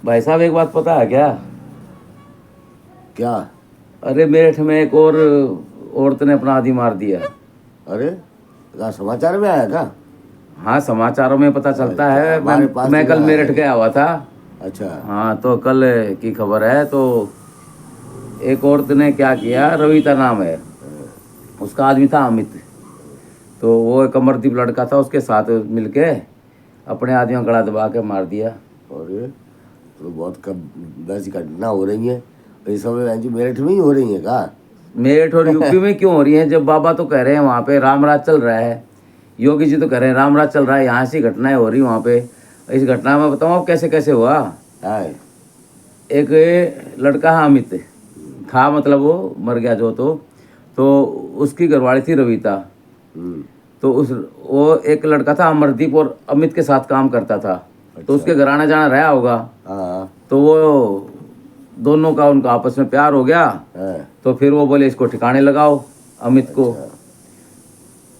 भाई साहब एक बात पता है क्या? क्या? अरे मेरठ में एक और औरत ने अपना आदमी मार दिया। अरे क्या समाचार में आया था? हाँ, समाचारों में पता चलता अच्छा, है। हमारे पास मैं तो कल यहाँ मेरठ है। गया हुआ था। अच्छा। हाँ, तो कल की खबर है। तो एक औरत ने क्या किया, रविता नाम है उसका, आदमी था अमित। तो वो एक अमरदीप लड़का था, उसके साथ मिलके अपने आदमी को गला दबा के मार दिया। अरे तो बहुत कम वैसी घटना हो रही है इस समय जो मेरठ में ही हो रही है का? मेरठ और यूपी में क्यों हो रही है? जब बाबा तो कह रहे हैं वहाँ पे रामराज चल रहा है, योगी जी तो कह रहे हैं रामराज चल रहा है, यहाँ से घटनाएं हो रही वहाँ पे। इस घटना में बताऊँ आप कैसे कैसे हुआ। है। एक लड़का है अमित था, मतलब वो मर गया जो। तो उसकी घरवाली थी रविता। हम्म। तो वो एक लड़का था अमरदीप, और अमित के साथ काम करता था। तो अच्छा। उसके घर आना जाना रहा होगा। हाँ। तो वो दोनों का उनका आपस में प्यार हो गया। है। तो फिर वो बोले इसको ठिकाने लगाओ, अमित को। अच्छा।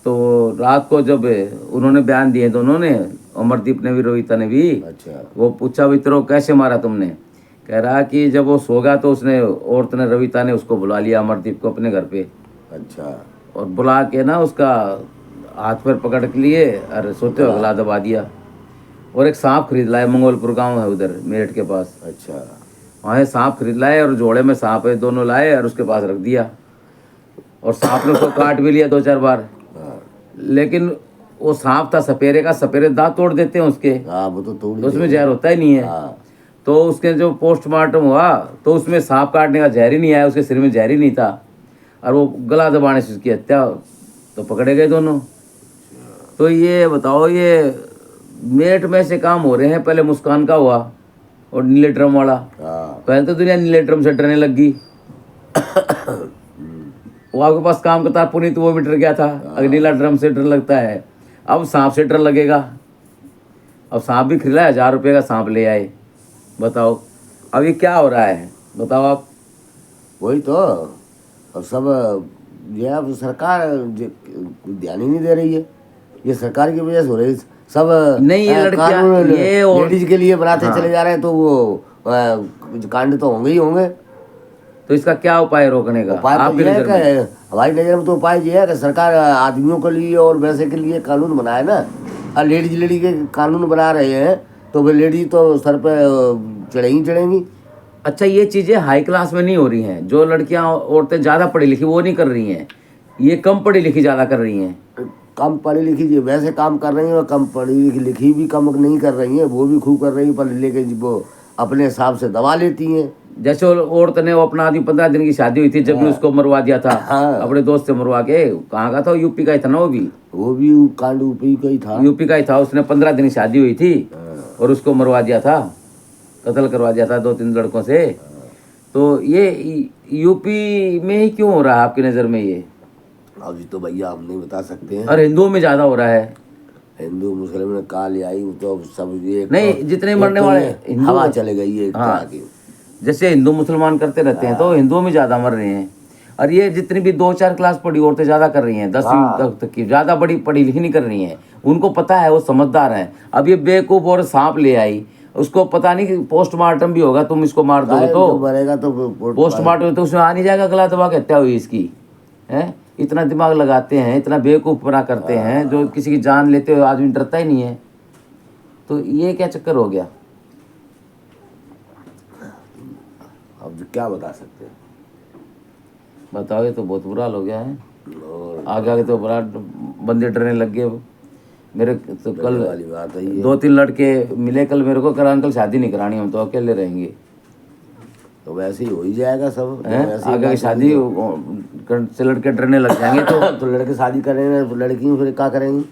तो रात को जब उन्होंने बयान दिए दोनों ने, अमरदीप ने भी रोहिता ने भी, अच्छा। वो पूछा वित्रो कैसे मारा तुमने? कह रहा कि जब वो सो गया तो उसने, औरत ने, रविता ने उसको बुला लिया अमरदीप को अपने घर पे। अच्छा। और बुला के ना उसका हाथ पैर पकड़ के लिए और सोते हुए गला। गला दबा दिया। और एक सांप खरीद लाए, मंगोलपुर गांव है उधर मेरठ के पास। अच्छा। वहाँ सांप खरीद लाए और जोड़े में सांप है दोनों लाए और उसके पास रख दिया। और सांप ने उसको काट भी लिया 2-4 बार। हाँ। लेकिन वो सांप था सपेरे का, सपेरे दांत तोड़ देते हैं उसके, हाँ वो तो तोड़ ही तो उसमें देंगे। जहर होता ही नहीं है। हाँ। तो उसके जो पोस्टमार्टम हुआ तो उसमें सांप काटने का जहर ही नहीं आया, उसके सिर में जहर ही नहीं था। और वो गला दबाने से उसकी हत्या, तो पकड़े गए दोनों। तो ये बताओ, ये मेरठ में से काम हो रहे हैं। पहले मुस्कान का हुआ और नीले ड्रम वाला। हाँ। पहले तो दुनिया नीले ड्रम से डरने लग गई। वो आपके पास काम करता पुनीत, वो भी डर गया था। अगर नीला ड्रम से डर लगता है, अब सांप से डर लगेगा। अब सांप भी खरीदा, 1000 रुपये का सांप ले आए। बताओ अब ये क्या हो रहा है, बताओ आप। वही तो। अब सब ये अब सरकार ध्यान ही नहीं दे रही है। ये सरकार की वजह से हो रही है। सब नहीं, ये लड़कियां, कानून ये और लेडीज के लिए बनाते हाँ, चले जा रहे हैं, तो वो कांड तो होंगे ही होंगे। तो इसका क्या उपाय रोकने का उपाय तो आपकी ये है नज़र में? कि हमारी नज़र में तो उपाय ये है कि सरकार आदमियों के लिए और वैसे के लिए कानून बनाए ना। और लेडीज के कानून बना रहे हैं तो वे लेडीज तो सर पे चढ़ेंगी चढ़ेंगी। अच्छा, ये चीज़ें हाई क्लास में नहीं हो रही हैं। जो लड़कियां औरतें ज़्यादा पढ़ी लिखी वो नहीं कर रही हैं, ये कम पढ़ी लिखी ज़्यादा कर रही हैं। कम पढ़ी लिखी जी वैसे काम कर रही हैं, और कम पढ़ी लिखी भी कम नहीं कर रही हैं, वो भी खूब कर रही हैं, पर लेकिन वो अपने हिसाब से दबा लेती हैं। जैसे औरत ने वो अपना आदमी 15 दिन की शादी हुई थी, जब भी उसको मरवा दिया था। हाँ। अपने दोस्त से मरवा के, कहाँ का था, यूपी का ही था ना वो भी। कांड ऊपी का ही था। यूपी का ही था। उसने 15 दिन की शादी हुई थी और उसको मरवा दिया था, कत्ल करवा दिया था 2-3 लड़कों से। तो ये यूपी में ही क्यों हो रहा है आपकी नज़र में ये? अभी तो भैया हम नहीं बता सकते हैं। और हिंदुओं में ज़्यादा हो रहा है। हिंदू मुस्लिम ने काल आई वो तो सब ये नहीं, जितने मरने वाले हिंदू, हवा चले गई है एक हाँ, तरह की। जैसे हिंदू मुसलमान करते रहते हैं, तो हिंदुओं में ज़्यादा मर रहे हैं। और ये जितनी भी 2-4 क्लास पढ़ी औरतें ज़्यादा कर रही हैं, 10वीं तक की, ज़्यादा बड़ी पढ़ी लिखी नहीं कर रही हैं। उनको पता है, वो समझदार हैं। अब ये बेवकूफ़ और सांप ले आई, उसको पता नहीं कि पोस्टमार्टम भी होगा, तुम इसको मार दोगे तो मरेगा तो पोस्टमार्टम तो उसमें आ नहीं जाएगा गला दबा के हत्या हुई इसकी। है, इतना दिमाग लगाते हैं, इतना बेवकूफ़पना करते हैं, जो किसी की जान लेते हुए आदमी डरता ही नहीं है। तो ये क्या चक्कर हो गया? अब क्या बता सकते हैं। बताओ, ये तो बहुत बुरा हाल हो गया है। और आगे आगे तो बड़ा बंदे डरने लग गए। मेरे तो कल वाली बात है ये। 2-3 लड़के मिले कल मेरे को, करा अंकल शादी नहीं करानी, हम तो अकेले रहेंगे। तो वैसे ही हो ही जाएगा सब। हैं, आगे की शादी से लड़के डरने लग जाएंगे। तो लड़के शादी करेंगे तो लड़की फिर क्या करेंगी?